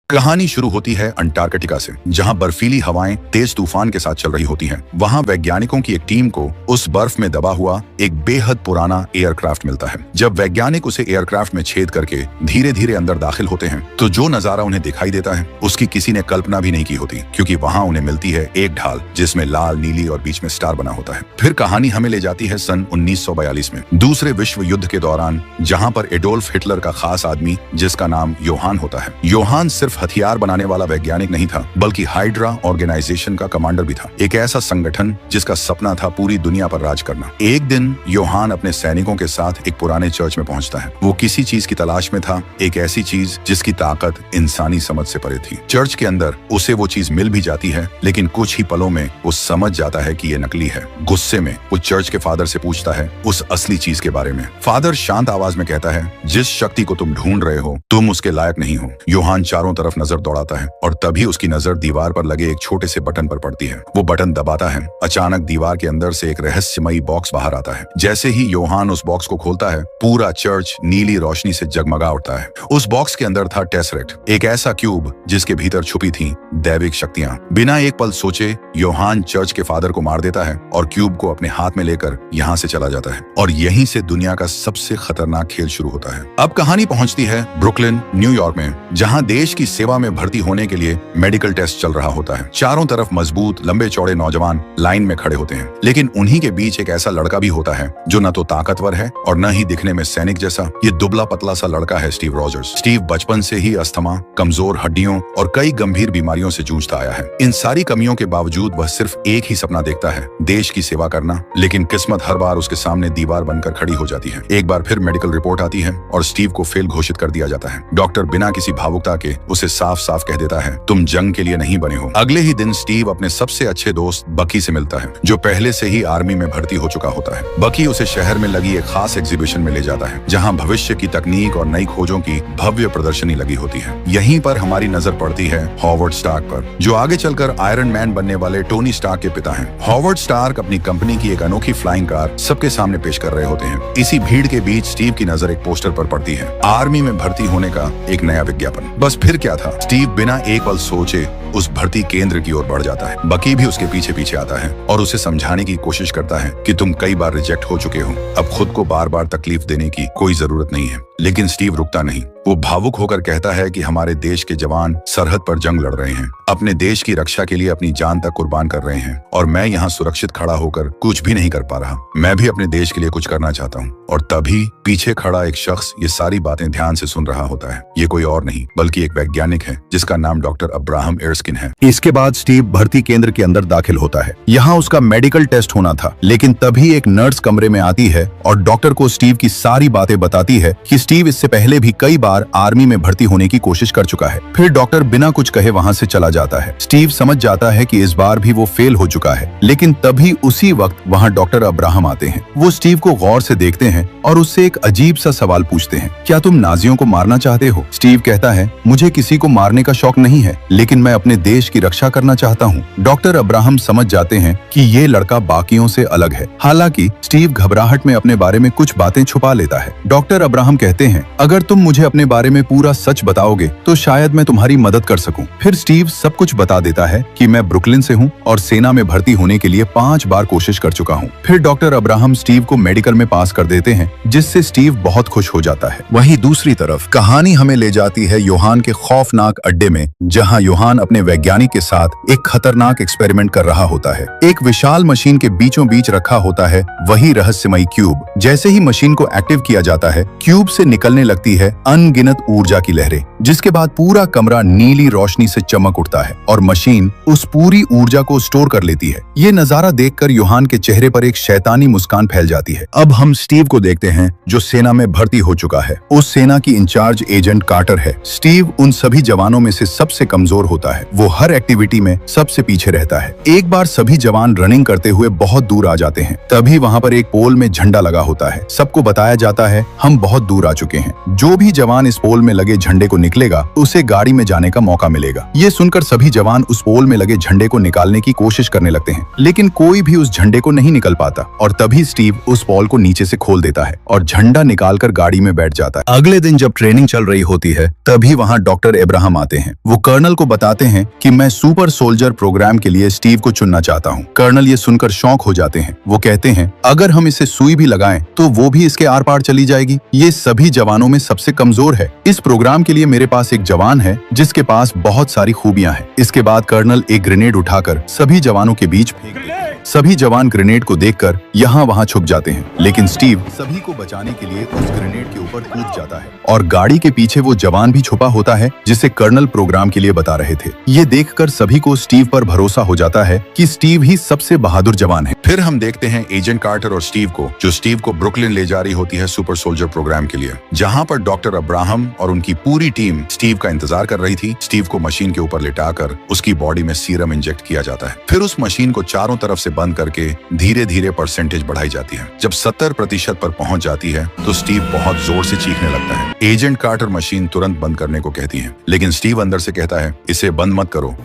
कहानी शुरू होती है अंटार्कटिका से, जहां बर्फीली हवाएं तेज तूफान के साथ चल रही होती हैं। वहां वैज्ञानिकों की एक टीम को उस बर्फ में दबा हुआ एक बेहद पुराना एयरक्राफ्ट मिलता है। जब वैज्ञानिक उसे एयरक्राफ्ट में छेद करके धीरे धीरे अंदर दाखिल होते हैं तो जो नजारा उन्हें दिखाई देता है उसकी किसी ने कल्पना भी नहीं की होती, क्योंकि वहां उन्हें मिलती है एक ढाल जिसमें लाल, नीली और बीच में स्टार बना होता है। फिर कहानी हमें ले जाती है सन 1942 में, दूसरे विश्व युद्ध के दौरान, जहां पर एडोल्फ हिटलर का खास आदमी जिसका नाम योहान होता है। योहान सिर्फ हथियार बनाने वाला वैज्ञानिक नहीं था, बल्कि हाइड्रा ऑर्गेनाइजेशन का कमांडर भी था, एक ऐसा संगठन जिसका सपना था पूरी दुनिया पर राज करना। एक दिन योहान अपने सैनिकों के साथ एक पुराने चर्च में पहुंचता है। वो किसी चीज की तलाश में था, एक ऐसी चीज जिसकी ताकत इंसानी समझ से परे थी। चर्च के अंदर उसे वो चीज मिल भी जाती है, लेकिन कुछ ही पलों में वो समझ जाता है कि ये नकली है। गुस्से में वो चर्च के फादर से पूछता है उस असली चीज के बारे में। फादर शांत आवाज में कहता है, जिस शक्ति को तुम ढूंढ रहे हो तुम उसके लायक नहीं हो। योहान चारों तरफ नजर दौड़ाता है और तभी उसकी नजर दीवार पर लगे एक छोटे से बटन पर पड़ती है। वो बटन दबाता है, अचानक दीवार के अंदर से एक रहस्यमयी बॉक्स बाहर आता है। जैसे ही योहान उस बॉक्स को खोलता है, पूरा चर्च नीली रोशनी से जगमगा उठता है। उस बॉक्स के अंदर था टेसरेक्ट, एक ऐसा क्यूब जिसके भीतर छुपी थी दैविक शक्तियां। बिना एक पल सोचे योहान चर्च के फादर को मार देता है और क्यूब को अपने हाथ में लेकर यहाँ से चला जाता है। और यहीं से दुनिया का सबसे खतरनाक खेल शुरू होता है। अब कहानी पहुंचती है ब्रुकलिन, न्यूयॉर्क में, जहां देश की सेवा में भर्ती होने के लिए मेडिकल टेस्ट चल रहा होता है। चारों तरफ मजबूत, लंबे चौड़े नौजवान लाइन में खड़े होते हैं, लेकिन उन्हीं के बीच एक ऐसा लड़का भी होता है जो न तो ताकतवर है और न ही दिखने में सैनिक जैसा। ये दुबला पतला सा लड़का है स्टीव रॉजर्स। स्टीव बचपन से ही अस्थमा, कमजोर हड्डियों और कई गंभीर बीमारियों से जूझता आया है। इन सारी कमियों के बावजूद वह सिर्फ एक ही सपना देखता है, देश की सेवा करना। लेकिन किस्मत हर बार उसके सामने दीवार बनकर खड़ी हो जाती है। एक बार फिर मेडिकल रिपोर्ट आती है और स्टीव को फेल घोषित कर दिया जाता है। डॉक्टर बिना किसी भावुकता के उसे साफ साफ कह देता है, तुम जंग के लिए नहीं बने हो। अगले ही दिन स्टीव अपने सबसे अच्छे दोस्त बकी से मिलता है, जो पहले से ही आर्मी में भर्ती हो चुका होता है। बकी उसे शहर में लगी एक खास एग्जीबिशन में ले जाता है, जहां भविष्य की तकनीक और नई खोजों की भव्य प्रदर्शनी लगी होती है। यहीं पर हमारी नजर पड़ती है हॉवर्ड स्टार्क पर, जो आगे चलकर आयरन मैन बनने वाले टोनी स्टार्क के पिता हैं। हॉवर्ड स्टार्क अपनी कंपनी की एक अनोखी फ्लाइंग कार सबके सामने पेश कर रहे होते हैं। इसी भीड़ के बीच स्टीव की नजर एक पोस्टर पर पड़ती है, आर्मी में भर्ती होने का एक नया विज्ञापन। बस फिर क्या था, स्टीव बिना एक पल सोचे उस भर्ती केंद्र की ओर बढ़ जाता है। बकी भी उसके पीछे पीछे आता है और उसे समझाने की कोशिश करता है कि तुम कई बार रिजेक्ट हो चुके हो, अब खुद को बार बार तकलीफ देने की कोई जरूरत नहीं है। लेकिन स्टीव रुकता नहीं। वो भावुक होकर कहता है कि हमारे देश के जवान सरहद पर जंग लड़ रहे हैं, अपने देश की रक्षा के लिए अपनी जान तक कुर्बान कर रहे हैं, और मैं यहाँ सुरक्षित खड़ा होकर कुछ भी नहीं कर पा रहा। मैं भी अपने देश के लिए कुछ करना चाहता हूँ। और तभी पीछे खड़ा एक शख्स ये सारी बातें ध्यान से सुन रहा होता है। ये कोई और नहीं बल्कि एक वैज्ञानिक है जिसका नाम डॉक्टर अब्राहम एर्स्किन है। इसके बाद स्टीव भर्ती केंद्र के अंदर दाखिल होता है। यहाँ उसका मेडिकल टेस्ट होना था, लेकिन तभी एक नर्स कमरे में आती है और डॉक्टर को स्टीव की सारी बातें बताती है कि स्टीव इससे पहले भी कई बार आर्मी में भर्ती होने की कोशिश कर चुका है। फिर डॉक्टर बिना कुछ कहे वहाँ से चला जाता है। स्टीव समझ जाता है कि इस बार भी वो फेल हो चुका है, लेकिन तभी उसी वक्त वहाँ डॉक्टर अब्राहम आते हैं। वो स्टीव को गौर से देखते हैं और उससे एक अजीब सा सवाल पूछते हैं, क्या तुम नाजियों को मारना चाहते हो? स्टीव कहता है, मुझे किसी को मारने का शौक नहीं है, लेकिन मैं अपने देश की रक्षा करना चाहता हूँ। डॉक्टर अब्राहम समझ जाते हैं कि ये लड़का बाकियों से अलग है। हालांकि स्टीव घबराहट में अपने बारे में कुछ बातें छुपा लेता है। डॉक्टर अब्राहम कहते हैं, अगर तुम मुझे अपने बारे में पूरा सच बताओगे तो शायद मैं तुम्हारी मदद कर सकूं। फिर स्टीव सब कुछ बता देता है कि मैं ब्रुकलिन से हूं और सेना में भर्ती होने के लिए 5 बार कोशिश कर चुका हूं। फिर डॉक्टर अब्राहम स्टीव को मेडिकल में पास कर देते हैं, जिससे स्टीव बहुत खुश हो जाता है। वहीं दूसरी तरफ कहानी हमें ले जाती है योहान के खौफनाक अड्डे में, जहां योहान अपने वैज्ञानिक के साथ एक खतरनाक एक्सपेरिमेंट कर रहा होता है। एक विशाल मशीन के बीचों बीच रखा होता है वही रहस्यमयी क्यूब। जैसे ही मशीन को एक्टिव किया जाता है, क्यूब से निकलने लगती है अनगिनत ऊर्जा की लहरें, जिसके बाद पूरा कमरा नीली रोशनी से चमक उठता है और मशीन उस पूरी ऊर्जा को स्टोर कर लेती है। ये नजारा देखकर योहान के चेहरे पर एक शैतानी मुस्कान फैल जाती है। अब हम स्टीव को देखते हैं, जो सेना में भर्ती हो चुका है। उस सेना की इंचार्ज एजेंट कार्टर है। स्टीव उन सभी जवानों में से सबसे कमजोर होता है। वो हर एक्टिविटी में सबसे पीछे रहता है। एक बार सभी जवान रनिंग करते हुए बहुत दूर आ जाते हैं। तभी वहाँ पर एक पोल में झंडा लगा होता है। सबको बताया जाता है, हम बहुत दूर आ चुके हैं। जो भी जवान इस पोल में लगे झंडे को निकलेगा उसे गाड़ी में जाने का मौका मिलेगा। ये सुनकर सभी जवान उस पोल में लगे झंडे को निकालने की कोशिश करने लगते हैं, लेकिन कोई भी उस झंडे को नहीं निकल पाता और तभी स्टीव उस पोल को नीचे से खोल देता है और झंडा निकालकर गाड़ी में बैठ जाता है। अगले दिन जब ट्रेनिंग चल रही होती है तभी वहाँ डॉक्टर अब्राहम आते हैं। वो कर्नल को बताते हैं कि मैं सुपर सोल्जर प्रोग्राम के लिए स्टीव को चुनना चाहता हूँ। कर्नल ये सुनकर शॉक हो जाते हैं। वो कहते हैं अगर हम इसे सुई भी लगाएं तो वो भी इसके आर पार चली जाएगी। ये सभी जवानों में सबसे कमजोर है। इस प्रोग्राम के लिए मेरे पास एक जवान है जिसके पास बहुत सारी खूबियां हैं। इसके बाद कर्नल एक ग्रेनेड उठाकर सभी जवानों के बीच फेंक देते हैं। सभी जवान ग्रेनेड को देखकर यहाँ वहाँ छुप जाते हैं, लेकिन स्टीव सभी को बचाने के लिए उस ग्रेनेड के ऊपर कूद जाता है और गाड़ी के पीछे वो जवान भी छुपा होता है जिसे कर्नल प्रोग्राम के लिए बता रहे थे। ये देखकर सभी को स्टीव पर भरोसा हो जाता है कि स्टीव ही सबसे बहादुर जवान है। फिर हम देखते हैं एजेंट कार्टर और स्टीव को, जो स्टीव को ब्रुकलिन ले जा रही होती है सुपर सोल्जर प्रोग्राम के लिए, जहां पर डॉक्टर अब्राहम और उनकी पूरी टीम स्टीव का इंतजार कर रही थी। स्टीव को मशीन के ऊपर लिटाकर उसकी बॉडी में सीरम इंजेक्ट किया जाता है। फिर उस मशीन को चारों तरफ से बंद करके धीरे धीरे परसेंटेज बढ़ाई जाती है। जब 70% पर पहुंच जाती है तो स्टीव बहुत जोर से चीखने लगता है। एजेंट कार्टर मशीन तुरंत बंद करने को कहती है, लेकिन स्टीव अंदर से कहता है इसे बंद मत करो।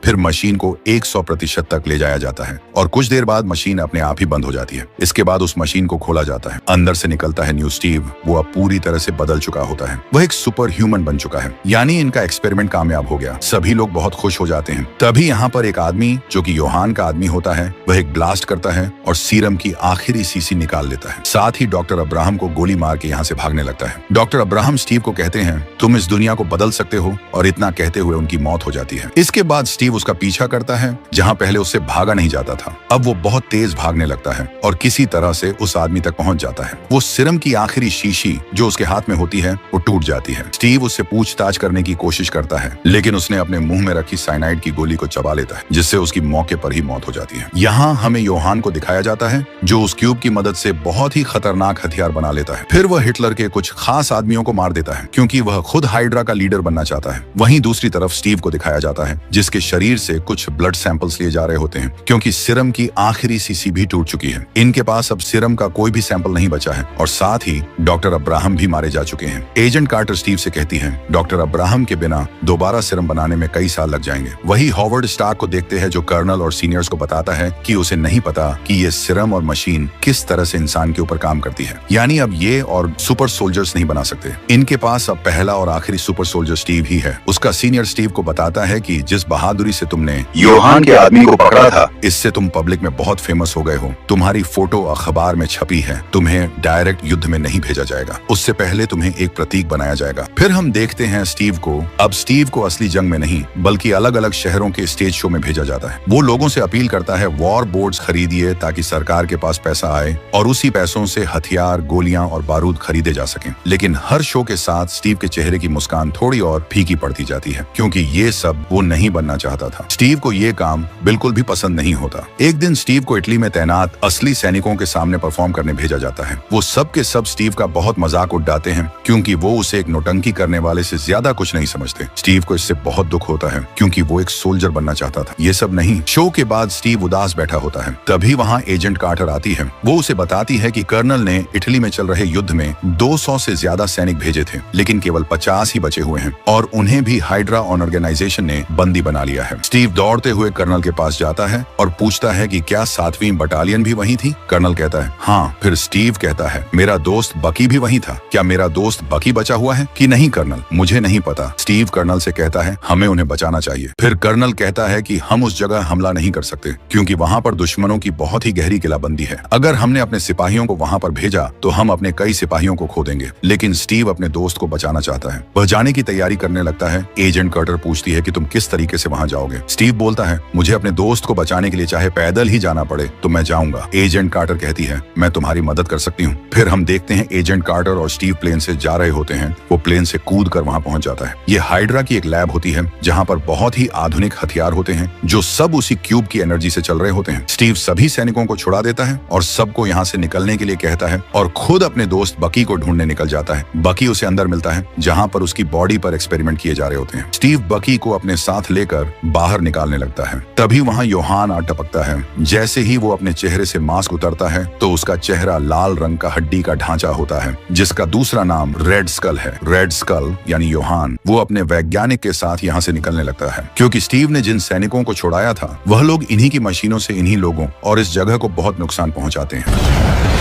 फिर मशीन को 100% तक ले जाया जाता है और कुछ देर बाद मशीन अपने आप ही बंद हो जाती है। इसके बाद उस मशीन को खोला जाता है। अंदर से निकलता है न्यू स्टीव। वो अब पूरी तरह से बदल चुका होता है। वह एक सुपर ह्यूमन बन चुका है, यानी इनका एक्सपेरिमेंट कामयाब हो गया। सभी लोग बहुत खुश हो जाते हैं। तभी यहाँ पर एक आदमी जो कि योहान का आदमी होता है, वह एक ब्लास्ट करता है और सीरम की आखिरी सीसी निकाल लेता है। साथ ही डॉक्टर अब्राहम को गोली मार के यहाँ से भागने लगता है। डॉक्टर अब्राहम स्टीव को कहते हैं तुम इस दुनिया को बदल सकते हो, और इतना कहते हुए उनकी मौत हो जाती है। इसके बाद स्टीव उसका पीछा करता है जहां पहले उससे भागा नहीं जाता था। अब वो बहुत तेज भागने लगता है और किसी तरह से उस आदमी तक पहुंच जाता है। वो सीरम की आखिरी शीशी जो उसके हाथ में होती है वो टूट जाती है। स्टीव उससे पूछताछ करने की कोशिश करता है, लेकिन उसने अपने मुंह में रखी साइनाइड की गोली को चबा लेता है, जिससे उसकी मौके पर ही मौत हो जाती है। यहाँ हमें योहान को दिखाया जाता है जो उस क्यूब की मदद से बहुत ही खतरनाक हथियार बना लेता है। फिर वह हिटलर के कुछ खास आदमियों को मार देता है क्योंकि वह खुद हाइड्रा का लीडर बनना चाहता है। वहीं दूसरी तरफ स्टीव को दिखाया जाता है जिसके शरीर से कुछ ब्लड सैंपल्स लिए जा रहे होते हैं क्योंकि सीरम की आखिरी सीसी भी टूट चुकी है। इनके पास अब सीरम का कोई भी सैंपल नहीं बचा है और साथ ही डॉक्टर अब्राहम भी मारे जा चुके हैं। एजेंट कार्टर स्टीव से कहती है डॉक्टर अब्राहम के बिना दोबारा सीरम बनाने में कई साल लग जाएंगे। वही हॉवर्ड स्टार्क को देखते हैं जो कर्नल और सीनियर्स को बताता है कि उसे नहीं पता कि ये सीरम और मशीन किस तरह से इंसान के ऊपर काम करती है, यानी अब ये और सुपर सोल्जर्स नहीं बना सकते। इनके पास अब पहला और आखिरी सुपर सोल्जर स्टीव ही है। उसका सीनियर स्टीव को बताता है कि जिस बहादुरी से तुमने योहान के आदमी को पकड़ा था, इससे तुम पब्लिक में बहुत फेमस हो गए हो। तुम्हारी फोटो अखबार में छपी है। तुम्हें डायरेक्ट युद्ध में नहीं भेजा जाएगा, उससे पहले तुम्हें एक प्रतीक बनाया जाएगा। फिर हम देखते हैं स्टीव को। अब स्टीव को असली जंग में नहीं बल्कि अलग अलग शहरों के स्टेज शो में भेजा जाता है। वो लोगों से अपील करता है वॉर बोर्ड्स खरीदिए ताकि सरकार के पास पैसा आए और उसी पैसों से हथियार, गोलियां और बारूद खरीदे जा सकें। लेकिन हर शो के साथ स्टीव के चेहरे की मुस्कान थोड़ी और फीकी पड़ती जाती है क्योंकि ये सब वो नहीं बनना चाहता था। स्टीव को ये काम बिल्कुल भी पसंद नहीं होता। एक दिन स्टीव को इटली में तैनात असली सैनिकों के सामने परफॉर्म करने भेजा जाता है। वो सब के सब स्टीव का बहुत मजाक उड़ाते हैं क्योंकि वो उसे एक नौटंकी करने वाले से ज्यादा कुछ नहीं समझते। स्टीव को इससे बहुत दुख होता है क्योंकि वो एक सोल्जर बनना चाहता था। ये सब नहीं। शो के बाद स्टीव उदास बैठा होता है। तभी वहाँ एजेंट कार्टर आती है। वो उसे बताती है कि कर्नल ने इटली में चल रहे युद्ध में 200 से ज्यादा सैनिक भेजे थे, लेकिन केवल 50 ही बचे हुए हैं और उन्हें भी हाइड्रा ऑर्गेनाइजेशन ने बंदी बना लिया है। स्टीव दौड़ते हुए कर्नल के पास जाता है और पूछता है कि क्या 7वीं बटालियन भी वहीं थी। कर्नल कहता है हाँ। फिर स्टीव कहता है मेरा दोस्त बकी भी वहीं था। क्या मेरा दोस्त बकी बचा हुआ है कि नहीं कर्नल? मुझे नहीं पता। स्टीव कर्नल से कहता है हमें उन्हें बचाना चाहिए। फिर कर्नल कहता है कि हम उस जगह हमला नहीं कर सकते क्योंकि वहाँ पर दुश्मनों की बहुत ही गहरी किलाबंदी है। अगर हमने अपने सिपाहियों को वहाँ पर भेजा तो हम अपने कई सिपाहियों को खो देंगे। लेकिन स्टीव अपने दोस्त को बचाना चाहता है। वह जाने की तैयारी करने लगता है। एजेंट कार्टर पूछती है कि तुम किस तरीके से वहाँ जाओगे? स्टीव बोलता है मुझे अपने दोस्त को बचाने के लिए चाहे पैदल ही जाना पड़े तो मैं जाऊंगा। एजेंट कार्टर कहती है मैं तुम्हारी मदद कर सकती हूँ। फिर हम देखते हैं एजेंट कार्टर और स्टीव प्लेन से जा रहे होते हैं। वो प्लेन से कूद कर वहाँ पहुंच जाता है। ये हाइड्रा की एक लैब होती है जहाँ पर बहुत ही आधुनिक हथियार होते हैं जो सब उसी क्यूब की एनर्जी से चल रहे होते हैं। स्टीव सभी सैनिकों को छुड़ा देता है और सबको यहाँ से निकलने के लिए कहता है और खुद अपने दोस्त बकी को ढूंढने निकल जाता है। बकी उसे अंदर मिलता है जहाँ पर उसकी बॉडी पर एक्सपेरिमेंट किए जा रहे होते हैं। स्टीव बकी को अपने साथ लेकर बाहर निकालने लगता है। तभी वहाँ योहान आ टपकता है। जैसे ही वो अपने चेहरे से मास्क उतरता है तो उसका चेहरा लाल रंग का हड्डी का ढांचा होता है, जिसका दूसरा नाम रेड स्कल है। रेड स्कल यानी योहान वो अपने वैज्ञानिक के साथ यहाँ से निकलने लगता है, क्योंकि स्टीव ने जिन सैनिकों को छुड़ाया था वह लोग इन्हीं की मशीनों से इन्हीं लोगों और इस जगह को बहुत नुकसान पहुंचाते हैं।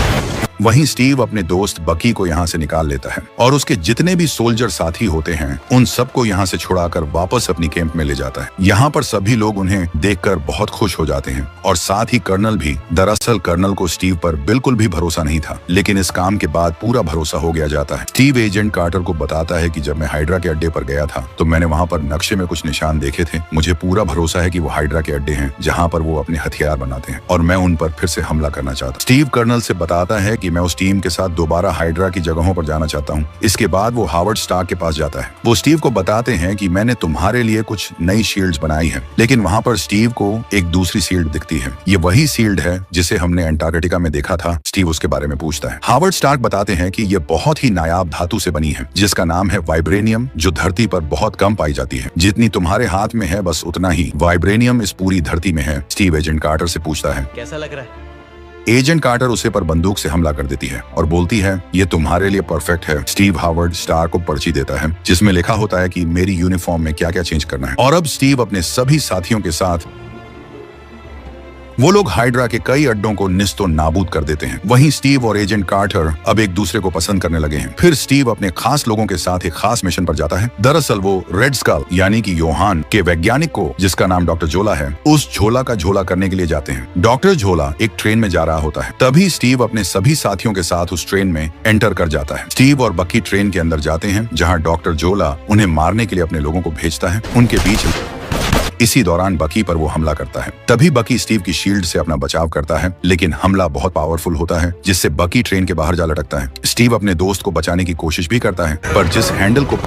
वहीं स्टीव अपने दोस्त बकी को यहाँ से निकाल लेता है और उसके जितने भी सोल्जर साथी होते हैं उन सबको यहाँ से छुड़ाकर वापस अपनी कैंप में ले जाता है। यहाँ पर सभी लोग उन्हें देखकर बहुत खुश हो जाते हैं और साथ ही कर्नल भी। दरअसल कर्नल को स्टीव पर बिल्कुल भी भरोसा नहीं था, लेकिन इस काम के बाद पूरा भरोसा हो गया जाता है। स्टीव एजेंट कार्टर को बताता है कि जब मैं हाइड्रा के अड्डे पर गया था तो मैंने वहाँ पर नक्शे में कुछ निशान देखे थे। मुझे पूरा भरोसा है कि वो हाइड्रा के अड्डे हैं जहाँ पर वो अपने हथियार बनाते हैं और मैं उन पर फिर से हमला करना चाहता। स्टीव कर्नल से बताता है कि मैं उस टीम के साथ दोबारा हाइड्रा की जगहों पर जाना चाहता हूं। इसके बाद वो हावर्ड स्टार्क के पास जाता है। वो स्टीव को बताते हैं कि मैंने तुम्हारे लिए कुछ नई शील्ड्स बनाई हैं, लेकिन वहां पर स्टीव को एक दूसरी शील्ड दिखती है। ये वही शील्ड है जिसे हमने अंटार्कटिका में देखा था। स्टीव उसके बारे में पूछता है। हावर्ड स्टार्क बताते हैं कि ये बहुत ही नायाब धातु से बनी है जिसका नाम है वाइब्रेनियम, जो धरती पर बहुत कम पाई जाती है। जितनी तुम्हारे हाथ में है बस उतना ही वाइब्रेनियम इस पूरी धरती में है। स्टीव एजेंट कार्टर से पूछता है, कैसा लग रहा है? एजेंट कार्टर उसे पर बंदूक से हमला कर देती है और बोलती है, ये तुम्हारे लिए परफेक्ट है। स्टीव हावर्ड स्टार्क को पर्ची देता है जिसमें लिखा होता है कि मेरी यूनिफॉर्म में क्या क्या चेंज करना है। और अब स्टीव अपने सभी साथियों के साथ वो लोग हाइड्रा के कई अड्डों को निस्तो नाबूद कर देते हैं। वहीं स्टीव और एजेंट कार्टर अब एक दूसरे को पसंद करने लगे हैं। फिर स्टीव अपने खास लोगों के साथ एक खास मिशन पर जाता है। दरअसल वो रेड स्कल यानी कि योहान के वैज्ञानिक को, जिसका नाम डॉक्टर झोला है, उस झोला का झोला करने के लिए जाते हैं। डॉक्टर झोला एक ट्रेन में जा रहा होता है। तभी स्टीव अपने सभी साथियों के साथ उस ट्रेन में एंटर कर जाता है। स्टीव और बकी ट्रेन के अंदर जाते हैं जहाँ डॉक्टर झोला उन्हें मारने के लिए अपने लोगों को भेजता है। उनके बीच इसी दौरान बकी पर वो हमला करता है। तभी बकी स्टीव की शील्ड से अपना बचाव करता है, लेकिन हमला बहुत पावरफुल होता है जिससे बकी ट्रेन के बाहर जा लटकता है। स्टीव अपने दोस्त को बचाने की कोशिश भी करता है, पर जिस हैंडल को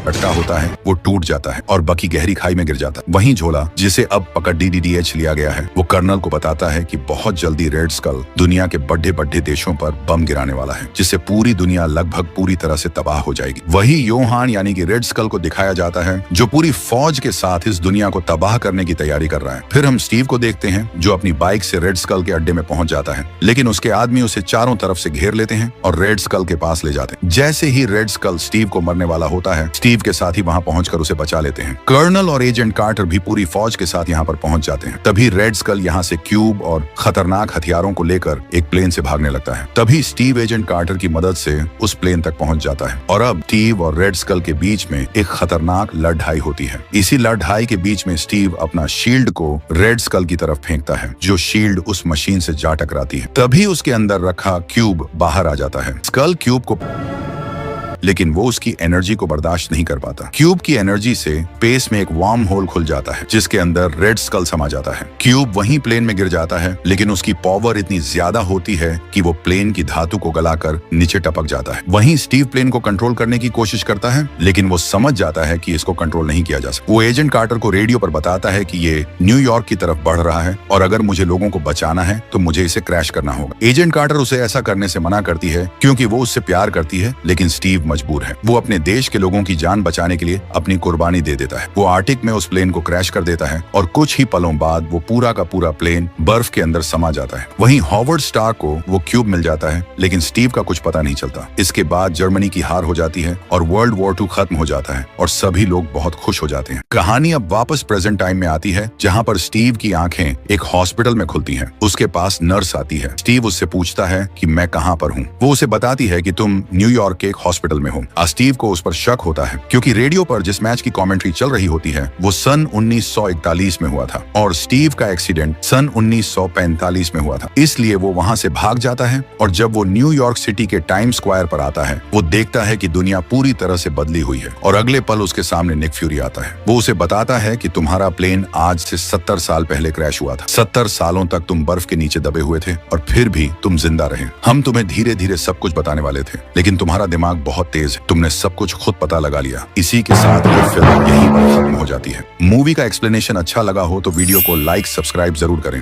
अटका होता है वो टूट जाता है और बकी गहरी खाई में गिर जाता है। वहीं झोला, जिसे अब पकड़ DDDH लिया गया है, वो कर्नल को बताता है कि बहुत जल्दी रेड स्कल दुनिया के बड़े बड़े देशों पर बम गिराने वाला है, जिससे पूरी दुनिया लगभग पूरी तरह से तबाह हो जाएगी। वही योहान यानी कि रेड स्कल को दिखाया जाता है जो पूरी फौज के साथ इस दुनिया को तबाह करने की तैयारी कर रहा है। फिर हम स्टीव को देखते हैं जो अपनी बाइक से रेड स्कल के अड्डे में पहुंच जाता है, लेकिन उसके आदमी उसे चारों तरफ से घेर लेते हैं और रेड स्कल के पास ले जाते हैं। जैसे ही रेड स्कल स्टीव को मरने वाला होता है, स्टीव के साथ ही वहां पहुंचकर उसे बचा लेते हैं। कर्नल और एजेंट कार्टर भी पूरी फौज के साथ यहां पर पहुंच जाते हैं। तभी रेड स्कल यहां से क्यूब और खतरनाक हथियारों को लेकर एक प्लेन से भागने लगता है। तभी स्टीव एजेंट कार्टर की मदद से उस प्लेन तक पहुंच जाता है और अब स्टीव और रेड स्कल के बीच में एक खतरनाक लड़ाई होती है। इसी लड़ाई के बीच में स्टीव अपना शील्ड को रेड स्कल की तरफ फेंकता है, जो शील्ड उस मशीन से जा टकराती है। तभी उसके अंदर रखा क्यूब बाहर आ जाता है। स्कल क्यूब को, लेकिन वो उसकी एनर्जी को बर्दाश्त नहीं कर पाता। क्यूब की एनर्जी से स्पेस में एक वार्म होल खुल जाता है जिसके अंदर रेड स्कल समा जाता है। क्यूब वहीं प्लेन में गिर जाता है, लेकिन उसकी पावर इतनी ज्यादा होती है कि वो प्लेन की धातु को गलाकर नीचे टपक जाता है। वहीं स्टीव प्लेन को कंट्रोल करने की कोशिश करता है, लेकिन वो समझ जाता है कि इसको कंट्रोल नहीं किया जा सकता। वो एजेंट कार्टर को रेडियो पर बताता है कि ये न्यूयॉर्क की तरफ बढ़ रहा है और अगर मुझे लोगों को बचाना है तो मुझे इसे क्रैश करना होगा। एजेंट कार्टर उसे ऐसा करने से मना करती है क्योंकि वो उससे प्यार करती है, लेकिन स्टीव मजबूर है। वो अपने देश के लोगों की जान बचाने के लिए अपनी कुर्बानी दे देता है। वो आर्टिक में उस प्लेन को क्रैश कर देता है और कुछ ही पलों बाद वो पूरा का पूरा प्लेन बर्फ के अंदर समा जाता है। वहीं हावर्ड स्टार्क को वो क्यूब मिल जाता है, लेकिन स्टीव का कुछ पता नहीं चलता। इसके बाद जर्मनी की हार हो जाती है और वर्ल्ड वॉर 2 खत्म हो जाता है और सभी लोग बहुत खुश हो जाते हैं। कहानी अब वापस प्रेजेंट टाइम में आती है, जहाँ पर स्टीव की आंखें एक हॉस्पिटल में खुलती हैं। उसके पास नर्स आती है। स्टीव उससे पूछता है कि मैं कहाँ पर हूँ। वो उसे बताती है कि तुम न्यूयॉर्क के एक हॉस्पिटल में हो। स्टीव को उस पर शक होता है क्योंकि रेडियो पर जिस मैच की कमेंट्री चल रही होती है वो सन 1941 में हुआ था और स्टीव का एक्सीडेंट सन 1945 में हुआ था। इसलिए वो वहां से भाग जाता है और जब वो न्यूयॉर्क सिटी के टाइम स्क्वायर पर आता है, वो देखता है कि दुनिया पूरी तरह से बदली हुई है और अगले पल उसके सामने निक फ्यूरी आता है। वो उसे बताता है कि तुम्हारा प्लेन आज से 70 साल पहले क्रैश हुआ था। 70 सालों तक तुम बर्फ के नीचे दबे हुए थे और फिर भी तुम जिंदा रहे। हम तुम्हें धीरे धीरे सब कुछ बताने वाले थे, लेकिन तुम्हारा दिमाग बहुत तेज है। तुमने सब कुछ खुद पता लगा लिया। इसी के साथ ये फिल्म यहीं पर खत्म हो जाती है। मूवी का एक्सप्लेनेशन अच्छा लगा हो तो वीडियो को लाइक सब्सक्राइब जरूर करें।